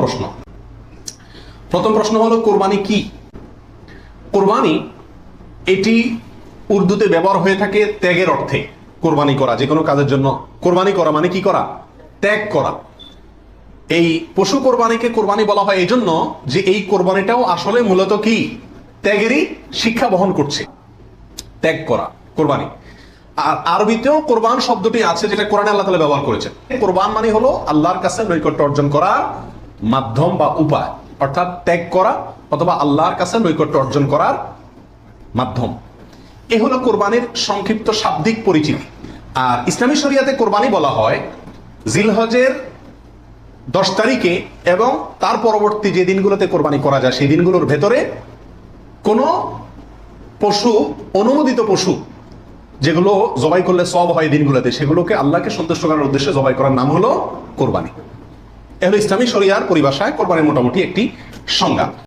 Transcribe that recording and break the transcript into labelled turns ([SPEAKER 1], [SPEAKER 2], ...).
[SPEAKER 1] প্রশ্ন। প্রথম প্রশ্ন হলো কোরবানি কি? কোরবানি এটি উর্দুতে ব্যবহার হয়ে থাকে ত্যাগের অর্থে। কোরবানি করা, যে কোনো কাজের জন্য কোরবানি করা মানে কি করা? ত্যাগ করা। এই পশু কোরবানিকে কোরবানি বলা হয় এই জন্য যে এই কোরবানিটাও আসলে মূলত কি ত্যাগেরই শিক্ষা বহন করছে। ত্যাগ করা কোরবানি। আর আরবিতেও কোরবান শব্দটি আছে, যেটা কোরআনে আল্লাহ তাআলা ব্যবহার করেছেন। কোরবান মানে হলো আল্লাহর কাছে নৈকট্য অর্জন করার মাধ্যম বা উপায়, অর্থাৎ ত্যাগ করা অথবা আল্লাহর কাছে নৈকট্য অর্জন করার মাধ্যম। এ হলো কোরবানির সংক্ষিপ্ত শাব্দিক পরিচিতি। আর ইসলামী শরিয়াতে কোরবানি বলা হয় জিলহজের 10 তারিখে এবং তার পরবর্তী যে দিনগুলোতে কোরবানি করা যায় সেই দিনগুলোর ভেতরে কোনো পশু, অনুমোদিত পশু যেগুলো জবাই করলে সওয়াব হয় দিনগুলোতে, সেগুলোকে আল্লাহকে সন্তুষ্ট করার উদ্দেশ্যে জবাই করার নাম হলো কোরবানি। এ হলো ইসলামী শরিয়ার পরিভাষায় কোরবানির মোটামুটি একটি সংজ্ঞা।